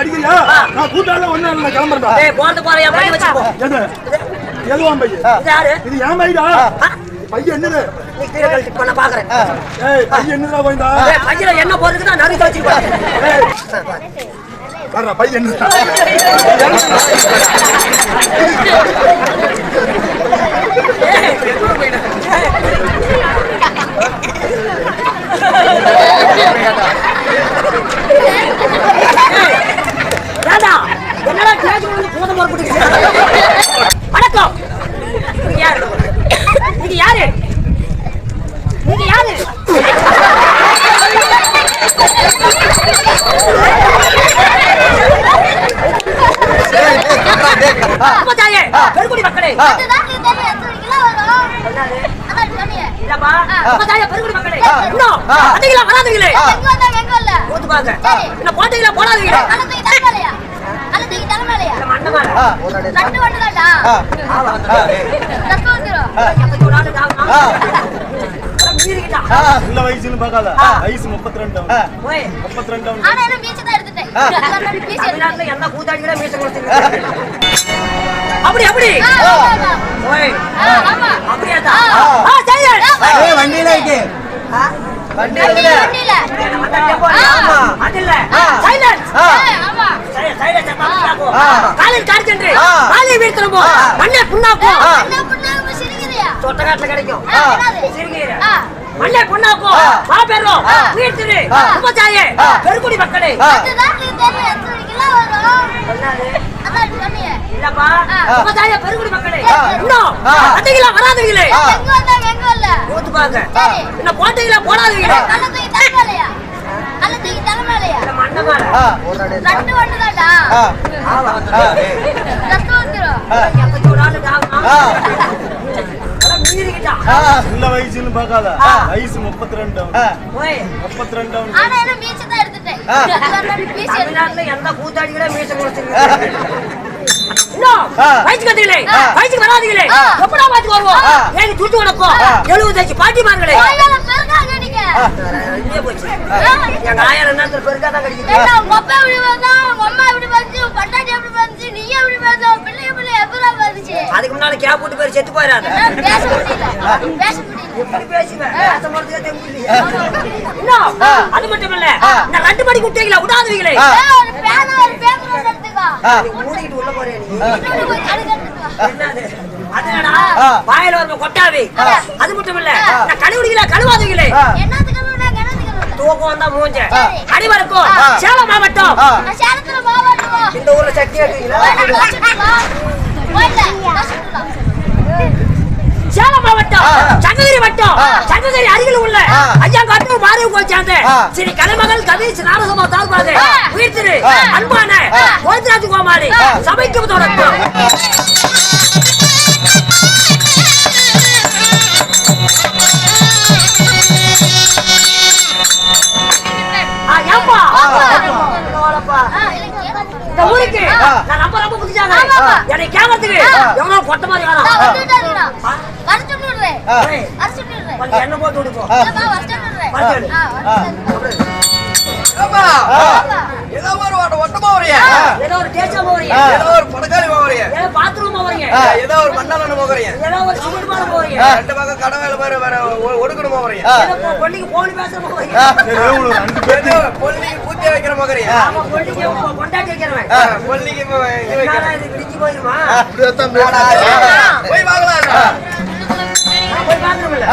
அடிக்கிறியா? நான் கூட்டால ஒண்ணு இல்ல கிளம்பறேன். டேய் போறது போற என் பைய வச்சுக்கோ. எதுவாம் பைய? இது யாரு? இது ஏன் பையடா? பைய என்னது? நீ கீழ கழட்டி பண்ண பாக்குறேன். ஏய் பைய என்னடா போயிடா? டேய் பையில என்ன போறதுக்கு நான் நறுக்கி வச்சிருக்கேன். ஏய் வரடா பைய என்னடா? ராதா என்னடா கேஜ் வந்து போத போற குடிக்கு. வணக்கம். நீங்க யாரு? நீங்க யாரு? நீங்க யாரு? அப்பதாயே பெருங்குடி மக்களே. அதுதான் நீ தெரியும் எத்தனை கிலோ வரும்? அதான் சொன்னியே. இல்லப்பா அப்பதாயே பெருங்குடி மக்களே. இன்னும் அதிகல வராதீங்களே. எங்க வரல? போது பாங்க. என்ன போட்டீங்களா போடாதீங்களே. அலத்துக்கு தரமாலையா? அலத்துக்கு தரமாலையா? மண்ணமால. ரெண்டு வண்டடா. ஆவா. தக்க வந்துரு. எப்ப ஒரு ஆளு தாங்க. மீறிக்கிட்டா. உள்ள வயசுன்னு பார்க்காத. வயசு 32 ஓய் 32. ஆனா என்ன மீச்ச தான் எடுத்துட்டேன். அதனால பீஸ் தமிழ்நாட்டுல என்ன கூத்தாடிகளே மீச கொடுத்தீங்க. அப்படி அப்படி. ஓய் ஆமா. அப்படியாடா. சைலன்ட். ஏய் வண்டியில இருக்கு. வண்டியில வண்டியில. ஆமா. அதில்ல. சைலன்ட். ஆமா. சைலன்ட் பாத்துக்கோ. காலில் கார்ச்சென்று. காலை வீர்த்தறோம். மண்ணே புண்ணாக்கோ. என்ன பண்ணாம சிரிக்கிறியா? தோட்டக்காட்டுல கிடைக்கும். சிரிக்கிறீங்க. ஆ. மண்ணே புண்ணாக்கோ. பாபேரோ. வீர்த்திரு. உபச்சாயே. பெருங்குடி மக்களே. அதுதான் நீ தெரியும் எத்தனை கிலோ வரும்? என்னது? அதான் சொன்னியே. இல்லப்பா உபச்சாயே பெருங்குடி மக்களே. இன்னும் அதிகல வராதீங்களே. எங்க வரல? போது பாங்க. என்ன போட்டீங்களா போடாதீங்களே. அலத்துக்கு தரமாலையா? அலத்துக்கு தரமாலையா? மண்ணமால. ரெண்டு வண்டடா. ஆவா. தக்க வந்துரு. எப்ப ஒரு ஆளு தாங்க. மீறிக்கிட்டா. உள்ள வயசுன்னு பார்க்காத. வயசு 32. ஓய் 32. ஆனா என்ன மீச்ச தான் எடுத்துட்டேன். அதனால பீஸ் தமிழ்நாட்டுல என்ன கூத்தாடிகளே மீச கொடுத்தீங்க. இன்னும் வயசு கத்துகளே. வயசுக்கு வராதீங்களே. எப்படா வயசுக்கு வருவோம்? ஏன் சுட்டு உனக்கும் 75 பாட்டிமார்களே. கோயிலால பெருக்காங்க நீங்க. இங்கே போச்சு. எங்க ஆயா என்னத்துல பெருக்காதான் கிடைக்குது. என்ன உங்க அப்பா இப்படி வந்தா, உங்க அம்மா இப்படி வந்து, உங்க பட்டாட்டி எப்படி வந்து, நீ எப்படி வந்து, பிள்ளை எப்பறம் வந்துச்சு? அதுக்கு முன்னால கேப் போட்டு பேர் செத்து போயிடாத. பேச முடியல. பேச முடியல. எப்படி பேசுவேன்? பேச மாட்டேங்க தெரியல. இன்னும் அது மட்டும் இல்ல. நான் 2 மணிக்கு விட்டீங்களா விடாதீங்களே. ஒரு பேனா ஒரு பேப்பர் ஒன்று எடுத்துக்கோ. மூடிக்கிட்டு உள்ள போறேன் நீ. இன்னொரு போய் அடுத்து எடுத்துக்கோ. என்னது? அதுடா வாயில வர கொட்டாவி. அது மட்டும் இல்ல. நான் கழுவுறீங்களா கழுவாதீங்களே. என்னத்துக்கு கழுவுனா, என்னத்துக்கு கழுவுனா? தூக்கம் வந்தா மூஞ்ச. அடிவருக்கும் சேலம் மாவட்டம். நான் சேலத்துல மாவாட்டுவோ. இந்த ஊர்ல சட்னி எடுத்தீங்களா? சேலம் மாவட்டம் சங்ககிரி வட்டம் சங்ககிரி அருகில் உள்ள ஐயாங்காட்டு மாறி போய் சேர்ந்த ஸ்ரீ கலைமகள் கணேஷ் நாரசபா சார்பாக உயிர்த்திரு அன்பான கோவிந்தராஜ் கோமாளி சபைக்கு தொடக்கம். இந்த ஊருக்கு நான் ரொம்ப புதுசாக என்னை கேமத்துக்கு எவ்வளவு கொட்ட மாதிரி என்ன போட்டு விடுப்போம். ஏதோ ஒரு படக்காளி போறீங்க, ஏதோ பாத்ரூம் போறீங்க, ஏதோ ஒரு மண்ணால போறீங்க, ஏதோ ஒரு சிமெண்ட் பாலம் போறீங்க, ரெண்டு பக்கம் கடவுள் வேற ஒடுக்கணும் போறீங்க, ஏதோ கொல்லிக்கு போலி பேசுற போறீங்க, ஏதோ பொல்லிக்கு பூத்தி வைக்கிற போறீங்க, ஆமா கொல்லிக்கு கொண்டாட்டி வைக்கிறவன், பொல்லிக்கு இது விடிஞ்சு போயிருமா? போய் வாங்கலாம். போய் பாத்ரூம்ல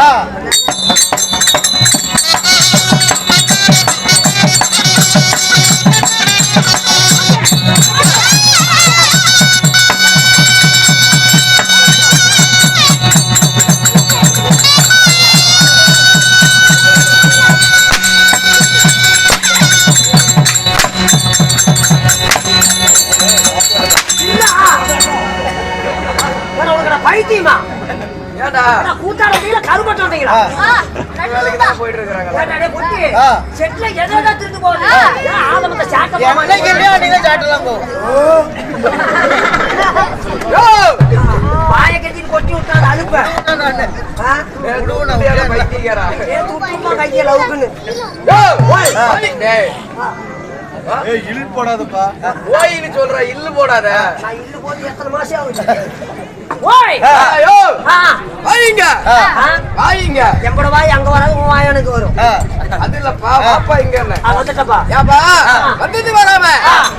பைத்தியமா ஏடா கூட்டாளீங்களா கருப்பட்டு வந்தீங்களா? வேலைக்கு தான் போயிட்டு இருக்காங்க. செட்ல எதோட திருந்து போகுது ஆதமத்தை சாட்ட வாய கட்டிட்டு கொட்டி விட்டாரு அழுப்ப பைத்தியக்காரா. கையில அவுக்குன்னு இல் போடாதப்பா. ஓயின்னு சொல்ற, இல்லு போடாத. நான் இல்லு போது எத்தனை மாசம் ஆகுது? ஓய் ஐயோ வாயிங்க வாயிங்க. எம்பட வாய் அங்க வராது, உன் வாய் எனக்கு வரும். அது இல்லப்பா, பாப்பா இங்க இல்ல. வந்துட்டப்பா. ஏப்பா வந்தது வராம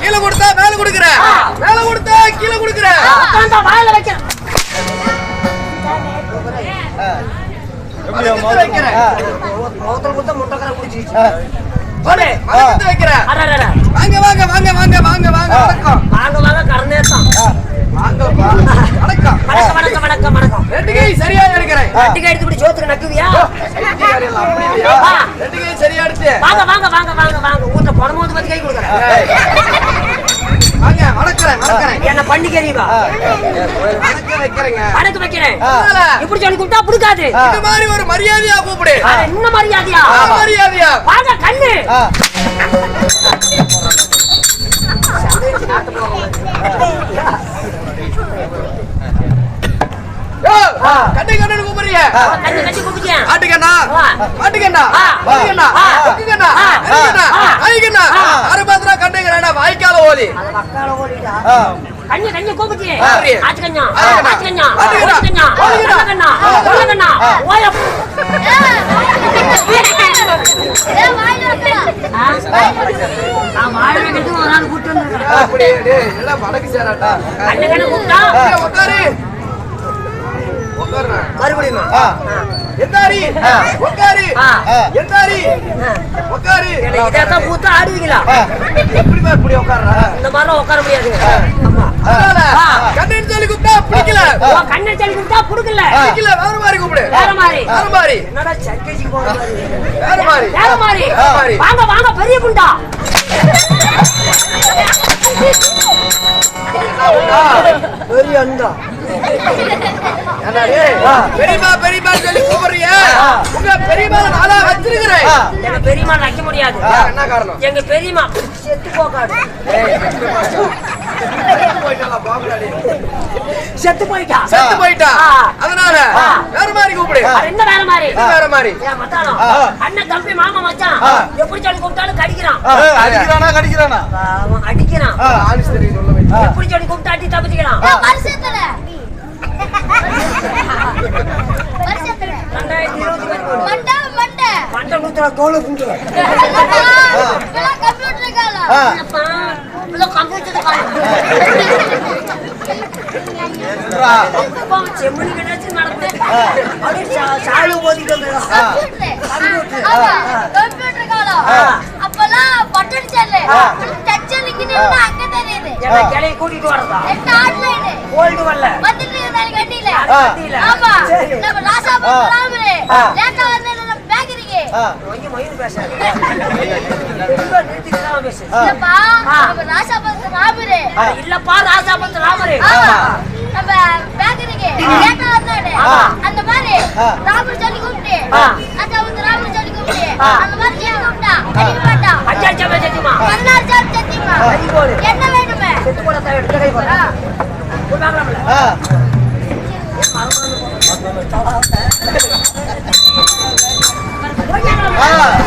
கீழே கொடுத்தா மேல கொடுக்குறேன், மேல கொடுத்தா கீழே கொடுக்குறேன். வாயில வைக்கிறேன் வைக்கிறேன் முகத்துல கொடுத்தா முட்டைக்கார குடிச்சிருச்சு. வைக்கிறேன். வாங்க வாங்க வாங்க வாங்க வாங்க வாங்க. வணக்கம். வாங்க வாங்க கரணேசம். வாங்கப்பா. வணக்கம் வணக்கம் வணக்கம் வணக்கம் வணக்கம். ரெண்டு கை சரியா இருக்கிறேன். ரெண்டு கை எடுத்து இப்படி சோத்துக்கு நக்குவியா? ரெண்டு கை சரியா எடுத்து. வாங்க வாங்க வாங்க வாங்க வாங்க. ஊட்ட பணமோது பத்தி கை கொடுக்குறேன். வாங்க வணக்கறேன் வணக்கறேன். என்ன பண்ணிக்கிறீங்க? வணக்க வைக்கிறேங்க. வணக்க வைக்கிறேன். இப்படி சொல்லி கூப்பிட்டா புடிக்காது. இந்த மாதிரி ஒரு மரியாதையா கூப்பிடு. என்ன மரியாதையா? மரியாதையா. வாங்க கண்ணு. கண்ணு கண்ணு கூப்பிடுறிய. கண்ணு கண்ணு கூப்பிடுறியா? ஆட்டுக்கண்ணா ஆட்டுக்கண்ணா ஆட்டுக்கண்ணா ஆட்டுக்கண்ணா ஆட்டுக்கண்ணா ஆய்க்கண்ணா அரபாத்ரா கண்ணுங்கறடா வாய்க்கால ஓலி. அத வக்கால ஓலிடா. கண்ணு கண்ணு கூப்பிடுறிய. ஆட்டுக்கண்ணா ஆட்டுக்கண்ணா ஆட்டுக்கண்ணா ஆட்டுக்கண்ணா ஆட்டுக்கண்ணா ஆட்டுக்கண்ணா ஓய. நான் வாயில கட்டி ஒரு நாள் கூட்டி வந்திருக்கேன். அப்படி டேய் எல்லாம் வடக்கு சேராடா. கண்ணு கண்ணு கூப்பிட்டா உட்காரு உட்காருடா. மறுபடியுமா? எந்தாரி உட்காரு எந்தாரி உட்காரு. இதெல்லாம் பூத்தா ஆடுவீங்களா? எப்படிமா இப்படி உட்காருடா? இந்த மாதிரி உட்கார முடியாது. ஆமா. அதனால கண்ணன் சொல்லி கூப்பிட்டா பிடிக்கல. கண்ணை சொல்லி கூப்பிட்டா புடுக்கல. பிடிக்கல வேற மாதிரி கூப்பிடு. வேற மாதிரி. வேற மாதிரி. என்னடா சர்க்கேஜிக்கு போற மாதிரி. வேற மாதிரி. வேற மாதிரி. வேற மாதிரி. வாங்க வாங்க பெரிய குண்டா. பெரிய அண்டா. என்ன டேய் பெரியமா பெரியமா சொல்லி கூப்பிடுறிய? உங்க பெரியமா நாளா வச்சிருக்கறேன். எங்க பெரியம்மா வைக்க முடியாது. என்ன காரணம்? எங்க பெரியம்மா செத்து போகாது. போய்டா பாபுலாடி. செத்து போயிட்டா. செத்து போய்டா. அதனால வேற மாதிரி கூப்பிடு. என்ன வேற மாதிரி? வேற மாதிரி. ஏன் மத்தானோ? அண்ணன் தம்பி மாமா மச்சான் எப்படி சொல்லி கூப்பிட்டாலும் கடிக்கிறான். அடிக்கிறானா கடிக்கிறானா? அவன் அடிக்கிறான். ஆனிஸ் தெரியும் சொல்ல வை. எப்படி சொல்லி கூப்பிட்டு அடி தப்பிச்சுக்கிறான். வருஷத்துல 2020 மண்டை மண்டை மண்டை நூத்துல தோலை குண்டு. கம்ப்யூட்டர் காலம் அப்பா இவ்வளோ கம்ப்யூட்டர் காலம். செம்மணி கிடையாது நடந்து அப்படியே சாலு ஓதிட்டு வந்துடும். கம்ப்யூட்டர் காலம் அப்பெல்லாம் பட்டன் செல்லு டச் செல்லுக்கு அங்க தெரியுது. கிளையை கூட்டிட்டு வரதா? என்ன ஆன்லைன் கோல்டு வரல வந்துட்டு இருந்தாலும் கட்டில. கட்டில. ஆமா நம்ம ராசா பண்றாமலே லேட்டா வந்து நம்ம பேக்கரிக்கு கொஞ்சம் மயிர் பேசாது. நிறுத்திட்டு பேசு. இல்லப்பா நம்ம ராசா பண்றாமலே இல்லப்பா ராஜாபத்து ராமரே. நம்ம பேக்கரிக்கு லேட்டா வந்தானே அந்த மாதிரி ராமர் சொல்லி கூப்பிட்டு ராசா வந்து ராமர் சொல்லி கூப்பிட்டு அந்த மாதிரி சொல்லி கூப்பிட்டா அடிக்க மாட்டா. அஞ்சாறு சாப்பிட சத்தியமா? மன்னார் சாப்பிட்டு சத்தியமா? என்ன வேணுமே? செத்து போட தேவை எடுத்து கை போடா. போடாமல.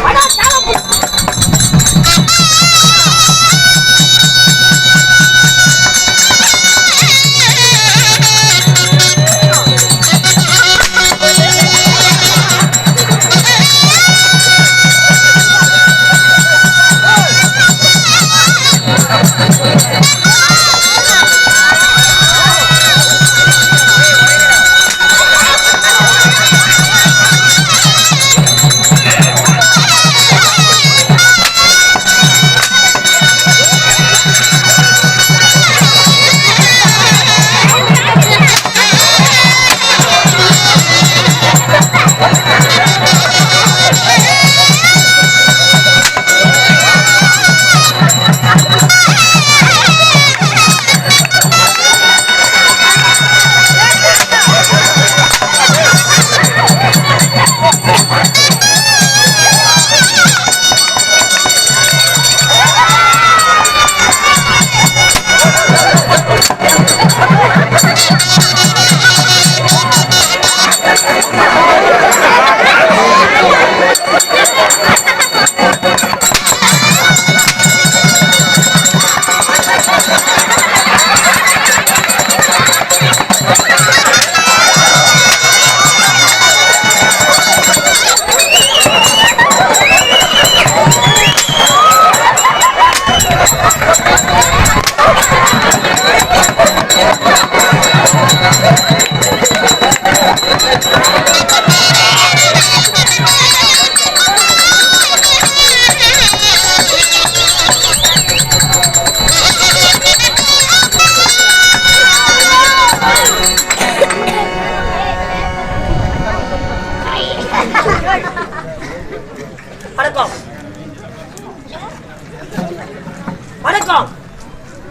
அடா சாலப்பு.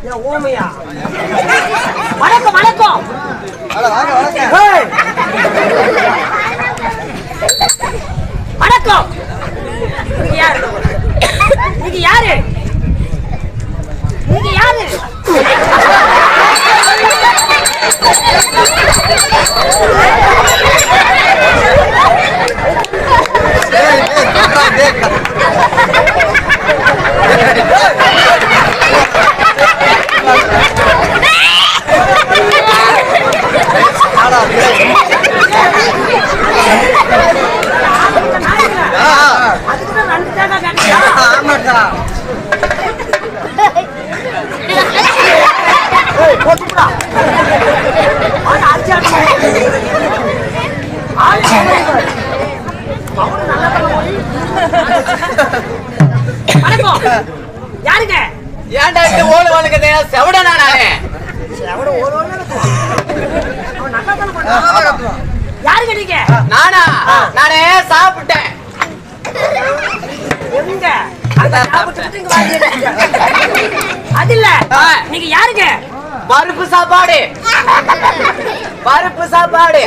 ஏன் ஊமையா? வணக்கம் வணக்கம். ஏய். வணக்கம். நீங்க யாரு? நீங்க யாரு? நீங்க யாரு? அதுக்கு ரெண்டு தேங்காய் கேட்டீங்க. ஆமாடா. ஏய் போட்டுடா. ஆனா அடிச்சாங்க. வணக்கம். யாருங்க? ஏன்டா இந்த ஓடு வளர்க்கதே செவடனா நானே. எவட ஓடுவானே அவன் நல்லா தான பண்றான். யாருங்க நீங்க? நானா? நானே சாப்பிட்டேன். எங்க? அங்க சாப்பிட்டுட்டு இங்க வாங்கிட்டீங்க. அது இல்ல. நீங்க யாருங்க? பருப்பு சாப்பாடு. பருப்பு சாப்பாடு.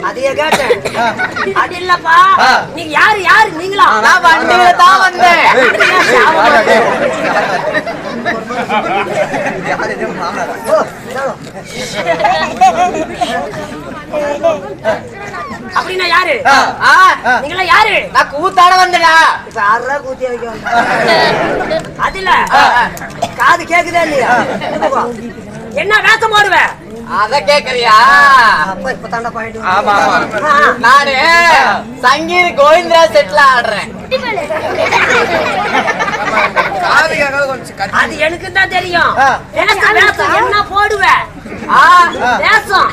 அதையே கேட்டேன். அது இல்லப்பா. நீங்க யாரு யாரு நீங்களா? நான் வண்டியில தான் வந்தேன். அப்படின்னா யாரு? நீங்களா யாரு? நான் கூத்தாட வந்தேனா? இப்ப யாரா கூத்தி வைக்க அது இல்ல. காது கேக்குதா இல்லையா? என்ன வேஷம் போடுவ? அத கேக்குறியா? அப்ப இப்ப தாண்டா பாயிண்ட். ஆமா நானு சங்கீத கோவிந்தரா செட்ல ஆடுறேன். அது எனக்கு தான் தெரியும். வேஷம் என்ன போடுவ? வேஷம்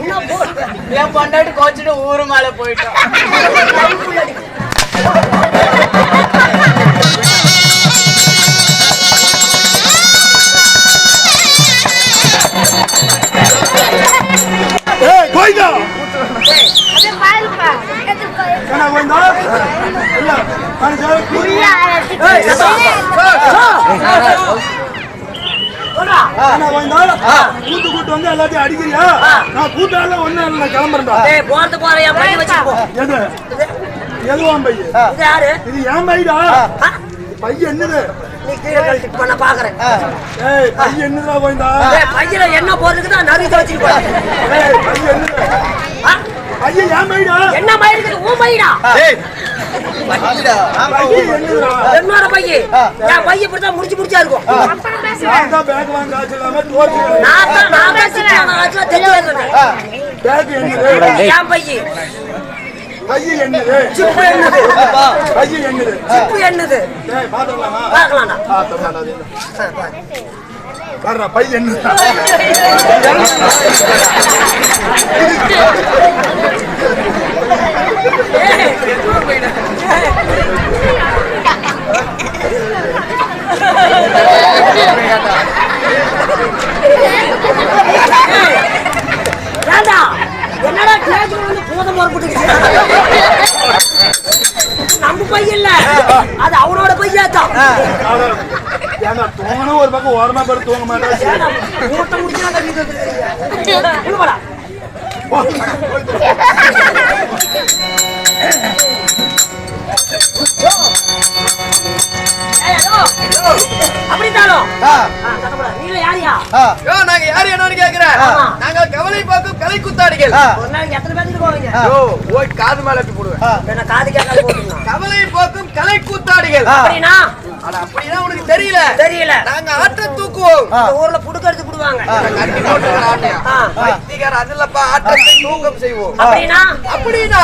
என்ன போடுவ? என் பொண்டாட்டி கோச்சிட்டு ஊரு மேல போயிட்டோம். ஏய் கோயிந்தா அது பாருப்பா. அது என்ன கோயிந்தா இல்ல காணிச்சா போடா. என்ன கோயிந்தா கூட்டு வந்து எல்லாத்தையும் அடிக்கிறியா? நான் கூட்டால ஒண்ணு நான் கிளம்புறேன்டா. ஏய் போறது போற என் பைய வச்சு போ. எது எதுவாம் பைய? இது யாரு? இது ஏன் பையடா? பைய என்னது? நீ கீழே கழட்டி பண்ண பாக்குறேன். ஏய் பைய என்னதுடா கோயிந்தா? ஏய் பையில என்ன போறதுக்கு தான் நறுக்கி வச்சிருப்பா. ஏய் பைய என்னது? பைய ஏன் பையடா? என்ன மயிருக்கு ஊ மயிடா? ஏய் பைய என்னதுடா? என்னோட பைய. என் பைய இப்படிதான் முடிச்சு இருக்கும். நான் தான் பேக் வாங்க காசு இல்லாம தோற்று நான் பேசுறேன். நான் ஆச்சுல தெரியல. பேக் என்னது? என் பைய. பைய என்னது? சிப்பு என்னது? பைய என்னது? சிப்பு என்னது? ஏய் பாத்துடலாமா? பார்க்கலாம்டா. பாருடா பைய என்னது? ஏண்டா என்னடா கிளாஸ்ல வந்து போதம் போறப்பட்டு நம்ம பையன் இல்ல, அது அவனோட பையன் தான். ஏன்னா தூங்கணும் ஒரு பக்கம் ஓரமா பேர் தூங்க மாட்டேன். மூட்டை முடிச்சுடா. அப்படித்தாலும் நீங்க யாரியா? நாங்க யாரு என்னன்னு கேக்குறேன். நாங்க கவலை பார்க்கும் கலை குத்தாடிகள். ஒரு நாளைக்கு எத்தனை பேருக்கு போவீங்க? ஓய் காது மேல அப்படி போடுவேன். என்ன காது கேட்காது போட்டுருந்தோம். கவலை பார்க்கும் கலை குத்தாடிகள். அப்படின்னா அப்படின்னா உனக்கு தெரியல. தெரியல. நாங்க ஆட்ட தூக்குவோம். இந்த ஊர்ல புடுக்கெடுத்து புடுவாங்க. கட்டி போட்டு ஆட்டையா வைத்திகார அதுலப்பா ஆட்டத்தை தூக்கம் செய்வோம். அப்படின்னா அப்படின்னா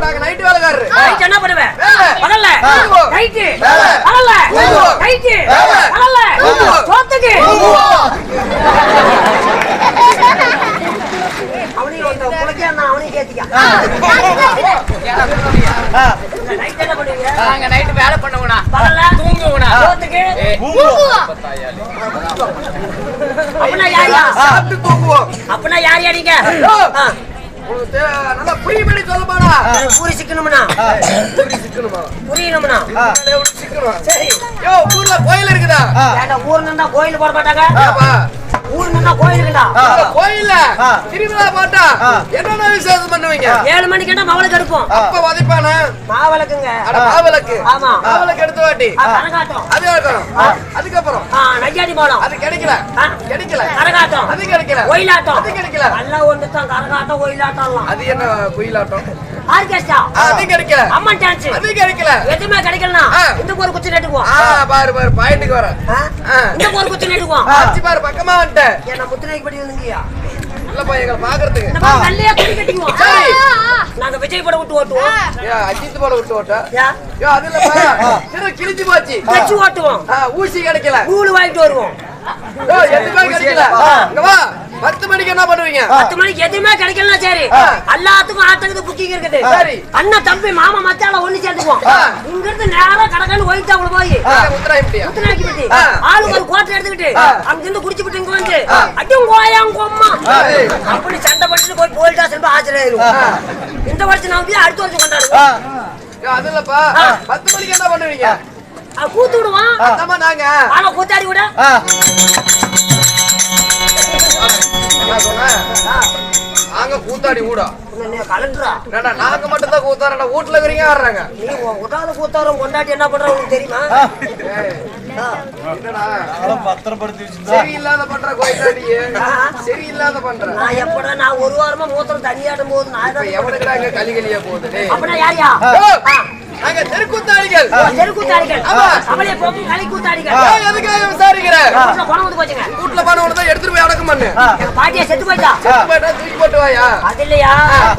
நாங்க நைட் வேலைக்காரரு. நைட் என்ன பண்ணுவேன்? பகல்ல நைட்டு வேலை. பகல்ல நைட்டு வேலை. பகல்ல சோத்துக்கு அவனையும் அந்த புலக்கே நான் அவனையும் கேத்திக்க. நைட் என்ன பண்ணுவீங்க? நாங்க நைட் வேலை பண்ணுவோம்னா பகல்ல தூங்குவோம்னா சோத்துக்கு அப்படின்னா யாரியா? சாப்பிட்டு தூங்குவோம். அப்படின்னா யாரியா நீங்க? உங்களுக்கு நல்லா புரியும்படி சொல்ல போனா பூரி சிக்கணும்னா சிக்கணுமா புரியணும்னா சிக்கணும். சரி. ஊர்ல கோயில் இருக்கு. இருக்குதா? ஏன்டா ஊர்ல இருந்தா கோயில் போட மாட்டாங்க? ஏப்பா, ஊர்ல இருந்தா கோயில் இருக்குடா. இந்த கோயில்ல திருவிழா போட்டா என்னென்ன விசேஷம் பண்ணுவீங்க? 7 மணிக்கு என்ன மவளுக்கு எடுப்போம். அப்ப வதைப்பானே. மாவளக்குங்க. அட மாவிளக்கு. ஆமா. மாவிளக்கு எடுத்து வாட்டி. கரகாட்டம். அது எடுக்கணும். அதுக்கப்புறம் நையாடி போலாம். அது கிடைக்கல. கிடைக்கல. கரகாட்டம். அது கிடைக்கல. ஒயிலாட்டம். அது கிடைக்கல. எல்லாம் ஒண்ணுதான். கரகாட்டம் ஒயிலாட்டம்லாம். அது என்ன குயிலாட்டம்? ஆர்கெஸ்ட்ரா. அது கிடைக்கல. அம்மன் டான்ஸ். அது கிடைக்கல. எதுவுமே கிடைக்கலனா இந்த ஒரு குச்சி நட்டுக்குவோம். பாரு பாரு பாயிண்ட்க்கு வர. இந்த ஒரு குச்சி நட்டுக்குவோம். ஆச்சி பாரு பக்கமா வந்துட்ட. என்ன முத்துனைக்கு படி வந்துங்கயா? இல்லப்பா எங்களை பாக்குறதுக்கு. நம்ம நல்லையா குடி கட்டிக்குவோம். சரி. நாங்க விஜய் படம் விட்டு ஓட்டுவோம். அஜித் படம் விட்டு ஓட்ட. யா அது இல்லப்பா. சிறு கிழிஞ்சு போச்சு. கட்சி ஓட்டுவோம். ஊசி கிடைக்கல. கூழ் வாங்கிட்டு வருவோம். எதுவுமே கிடைக்கல. இங்க வா. 10 மணிக்கு என்ன பண்ணுவீங்க? 10 மணிக்கு எதுவுமே கிடைக்கலனா சரி. எல்லாத்துக்கும் ஆட்டத்துக்கு புக்கிங் இருக்குது. சரி. அண்ணன் தம்பி மாமா மச்சான் ஒண்ணு சேர்ந்துக்குவோம். இங்க இருந்து நேரா கடகன்னு ஒயிட்டாவுல போய் உத்தராயப்பட்டியா? முத்துனாக்கி பட்டி ஆளுக்கு ஒரு கோட்டை எடுத்துக்கிட்டு அங்க இருந்து குடிச்சு விட்டு இங்க வந்து அட்டும் கோயாங்க அம்மா அப்படி சண்டை பண்ணிட்டு போய் போயிட்டா சென்று ஆச்சரியம். இந்த வருஷம் நான் அடுத்த வருஷம் கொண்டாடுவோம். அது இல்லப்பா. 10 மணிக்கு என்ன பண்ணுவீங்க? கூத்து விடுவான். அம்மா நாங்க ஆனா கூத்தாடி விட என்ன சொன்ன? நாங்க கூத்தாடி ஊடா. கலண்டுறா நாங்க மட்டும் தான் கூத்தாரா? வீட்டுல இருக்கிறீங்க ஆடுறாங்க. நீ விட்டாத கூத்தாரம் கொண்டாட்டி என்ன பண்ற உனக்கு தெரியுமா? சரியில்லாத பண்ற கோயிலாடி. சரியில்லாத பண்ற. நான் எப்படா நான் ஒரு வாரமா மூத்திரம் தண்ணியாடும் போது நான் எவனுக்குடா இங்க களிகளியா போகுது? அப்படின்னா யாரியா? நாங்க தெருக்கூத்தாடிகள். தெருக்கூத்தாடிகள். அவளே போக்கு களி கூத்தாடிகள். எதுக்காக விசாரிக்கிற? வீட்டுல பணம் வந்து போச்சுங்க. வீட்டுல பணம் வந்து எடுத்துட்டு போய் அடக்கம் பண்ணு. எங்க பாட்டியா செத்து போயிட்டா. செத்து போயிட்டா தூக்கி போட்டு வாயா. அது இல்லையா,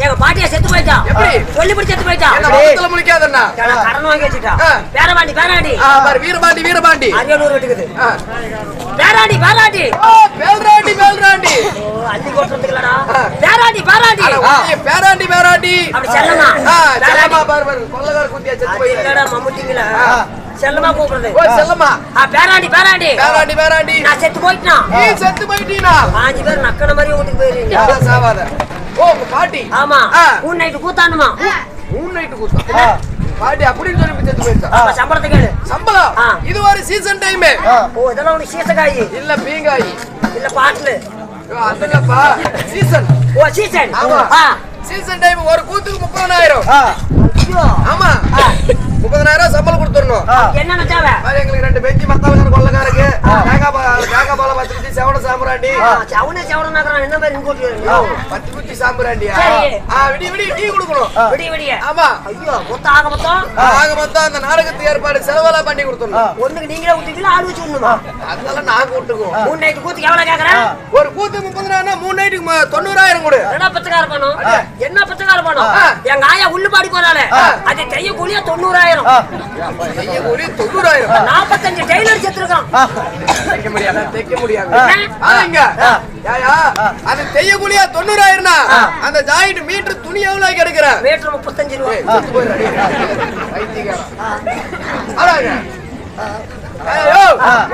எங்க பாட்டியா செத்து போயிட்டா. எப்படி? சொல்லிப்படி செத்து போயிட்டா. என்ன முகத்துல முழிக்காதண்ணா? கடன் வாங்கி வச்சுட்டா. பேரவாண்டி பேராண்டி. பாரு வீரபாண்டி வீரபாண்டி. அரியலூர் வீட்டுக்குது. பேராண்டி பேராண்டி. பேல்ராண்டி பேல்ராண்டி. அள்ளி கொட்டுறதுக்குலடா. பேராண்டி பேராண்டி. பேராண்டி பேராண்டி. அப்படி செல்லமா. செல்லமா பாரு பாரு கொள்ளகார குத்தியா செத்து போயிட்டா. இல்லடா மம்முட்டிங்களா. செல்லமா கூப்பிடுறது. ஓ செல்லமா. பேராண்டி பேராண்டி. பேராண்டி பேராண்டி. நான் செத்து போயிட்டா. நீ செத்து போயிட்டீனா? 5 பேர் நக்கன மாதிரி வீட்டுக்கு போயிருக்கீங்க. யாரா சாவாத. ஓ உங்க பாட்டி. ஆமா. மூணு நைட்டு கூத்தானுமா. 3 நைட் கூத்தா. பாட்டி அப்படின்னு சொல்லி செத்து போயிட்டா. அப்ப சம்பளத்தை கேளு. சம்பளம். இது ஒரு சீசன் டைம். ஓ இதெல்லாம் உனக்கு சீசகாயி இல்ல பீங்காயி. இல்ல பாட்டில். அதுலப்பா சீசன். ஓ சீசன். ஆமா. சீசன் டைம் ஒரு கூத்துக்கு 30,000. ஐயோ. ஆமா. 30,000 சம்பளம் கொடுத்துறணும். என்ன நச்சாவ? எங்களுக்கு 2 பெஞ்சி மத்தாளக்கார கொள்ளக்காரருக்கு தேங்காய் பால பத்திரிச்சு செவன சாம்பிராண்டி. செவன நகரம் என்ன மாதிரி இங்கோட்டு 10 குச்சி சாம்பிராண்டியா? சரி. விடி விடி டீ கொடுக்கணும். விடிய விடிய. ஆமா. ஐயோ மொத்தம் ஆக மொத்தம் ஆக மொத்தம் அந்த நாடகத்துக்கு ஏற்பாடு செலவெல்லாம் பண்ணி கொடுத்துடணும். ஒண்ணுக்கு நீங்களே ஊத்திக்கலாம் ஆள் வச்சு விடணுமா? அதனால நான் கூட்டுக்குவோம். 3 நைட்டு கூத்துக்கு எவ்வளவு கேக்குறேன்? ஒரு கூத்து 30,000 3 நைட்டுக்கு 90,000 கொடு. என்ன பச்சைக்கார பணம்? என்ன பச்சைக்கார பணம்? எங்க ஆயா உள்ளு பாடி போறாளே அது தைய கூலியா 90,000. தைய கூலி 90,000. 45 டெய்லர் செத்துருக்கான். தைக்க முடியாது. தைக்க முடியாது. ஆங்க. யாயா அது தைய கூலியா 90,000னா அந்த ஜாயிண்ட் மீட்டர் துணி எவ்வளவு எடுக்கற? மீட்டர் 35 ரூபாய். வைத்தியக்காரன். அடாங்க. ஐயோ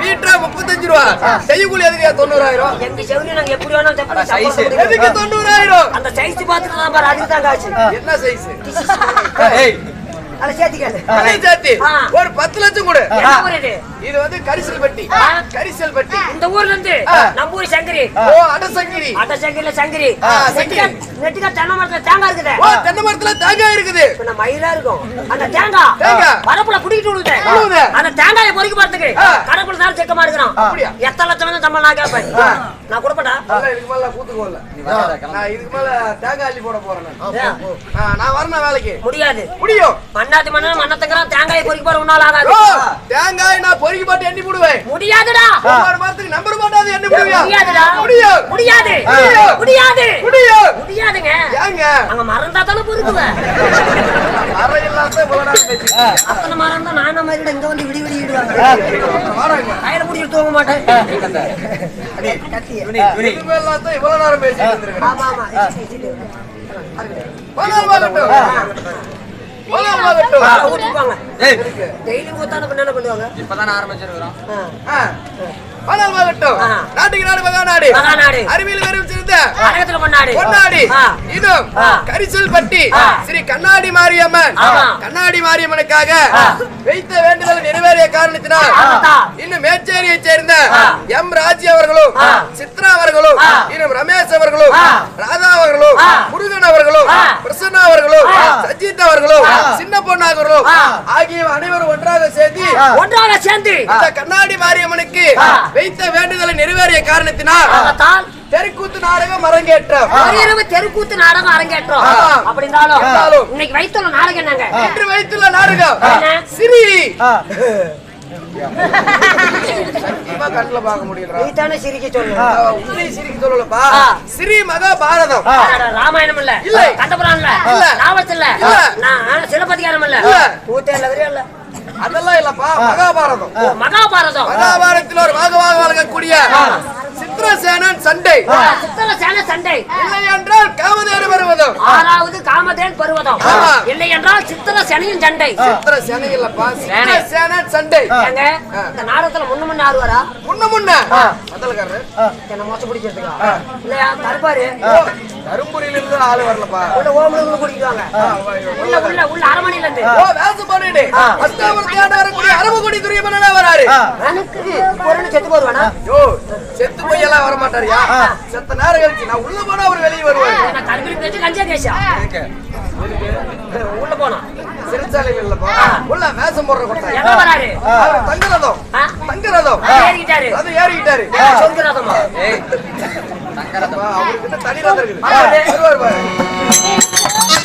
மீட்டர் 35 ரூபாய். தைய கூலி எதுக்கு 90,000? எங்க செவுனி நாங்க எப்படி வேணாலும் தப்பி சைஸ் எதுக்கு 90,000? அந்த சைஸ் பார்த்துட்டு நான் பாரு அதுக்கு தான் காசு. என்ன சைஸ்? ஏய் அத சேத்திக்காத. அத சேத்தி ஒரு 10 லட்சம் கொடு. என்ன ஊர் இது? இது வந்து கரிசல் பட்டி. கரிசல் பட்டி. இந்த ஊர்ல இருந்து நம்ம ஊர் சங்கரி. ஓ அடசங்கரி. அடசங்கரில சங்கரி. சங்கரி. நெட்டிகா தென்னை மரத்துல தேங்காய் இருக்குது. ஓ தென்னை மரத்துல தேங்காய் இருக்குது. இப்ப மயிலா இருக்கும். அந்த தேங்காய் வரப்புல குடிக்கிட்டு விடுது. அந்த தேங்காயை பொறுக்கி பார்த்துக்கு கடப்புல தான் செக்க மாட்டேங்கிறான். எத்தனை லட்சம் வந்து சம்பளம் நான் கேட்பேன். நான் கொடுப்பேன்டா. இதுக்கு மேல கூத்துக்கு வரல. நான் இதுக்கு மேல தேங்காய் அள்ளி போட போறேன் நான். நான் வரணும் வேலைக்கு. முடியாது. முடியும். மண்ணாத்தி மண்ணத்தங்கறான் தேங்காயை பொறுக்கி போற உன்னால ஆகாது. தேங்காய் நான் பொறுக்கி போட்டு எண்ணி போடுவேன். முடியாதுடா. ஒரு மாசத்துக்கு நம்பர் போடாத எண்ணி போடுவியா? முடியாதுடா. முடியும். முடியாது. முடியாது. முடியாதுங்க. ஏங்க அங்க மறந்தா தான பொறுக்குவ. மர இல்லாத போடா பேசி. அத்தனை மறந்தா நான மாதிரி இங்க வந்து விடி விடி விடுவாங்க. வாடாங்க. கையில புடிச்சு தூங்க மாட்டேன். கத்தி. இது மேலாத இவ்வளவு நேரம் பேசிட்டு இருந்திருக்கேன். ஆமா ஆமா. ஊத்திப்பாங்க. டெய்லி ஊத்தான பண்ண என்ன பண்ணுவாங்க? இப்பதான் ஆரம்பிச்சிருக்கோம். பணம் வாங்கட்டும். நாட்டுக்கு நாடு மகாநாடு. மகாநாடு. அறிவியல் வெறும் சிறுத்த. அழகத்துல கொண்டாடு. கொண்டாடி. இது கரிசல் பட்டி ஸ்ரீ கண்ணாடி மாரியம்மன். கண்ணாடி மாரியம்மனுக்காக வைத்த வேண்டுதல் நிறைவேறிய காரணத்தினால் இன்னும் மேற்ச எம் ராஜி அவர்களும் சித்ரா அவர்களும் இன்னும் ரமேஷ் அவர்களும் ராதா அவர்களும் முருகன் அவர்களும் பிரசன்னா அவர்களும் சஜித் அவர்களும் சின்ன பொண்ணு அவர்களும் ஆகிய அனைவரும் ஒன்றாக சேர்ந்து இந்த கண்ணாடி மாரியம்மனுக்கு வைத்த வேண்டுதலை நிறைவேறிய காரணத்தினால் தெருக்கூத்து நாடகம் அரங்கேற்றம் தெருக்கூத்து நாடகம் அரங்கேற்றம் அப்படின்னாலும் இன்னைக்கு வைத்துள்ள நாடகம் என்னங்க? இன்று வைத்துள்ள நாடகம் சிரி கண்ணுல பார்க்க முடியல சிரிக்க சொல்லு சிரிக்க சொல்லலப்பா ஸ்ரீ மகாபாரதம் ராமாயணம் இல்ல கண்டபுராணம் இல்ல ராவணன் இல்ல நான் சிலப்பதிகாரம் இல்ல கூத்தேல இல்ல அதெல்லாம் இல்லப்பா மகாபாரதம் மகாபாரதத்தில் ஒரு பாகமாக வழங்கக்கூடிய சித்திரசேனன் சண்டை இல்லை என்றால் காமதேனு பருவதம் 6வது காமதேன் பருவதம் இல்லை என்றால் சித்திரசேனையும் சண்டை சித்திரசேனை இல்லப்பா சித்திரசேனன் சண்டை ஏங்க இந்த நாடகத்துல முன்ன ஆறுவாரா முன்ன மதல்காரர் என்ன மோச பிடிக்கிறதுக்கா இல்லையா தர்பாரு தரும்புரியில இருந்து ஆளு வரலப்பா உள்ள ஓமலுக்கு குடிக்குவாங்க உள்ள அரமணில இருந்து ஓ வேசு பண்ணிடு அஷ்டாவர்த்தியான அரகுடி அரபகுடி துரியமனனா வராரு எனக்கு பொருள் செத்து போடுவானா யோ செத்து போய் எல்லாம் வர மாட்டாரியா செத்த நேரம் கழிச்சு நான் உள்ள போனா அவர் வெளிய வருவாரு நான் கல்வி பேச்சு கஞ்சா கேஷா உள்ள போனா சிறுசாலையில இல்லப்பா உள்ள வேஷம் போடுற கொட்டா எங்க வராரு தங்கரதம் ஏறிட்டாரு அது ஏறிட்டாரு சொர்க்கரதமா தங்கரதம் அவருக்கு தனி ரதம் இருக்குது வருவார் பாரு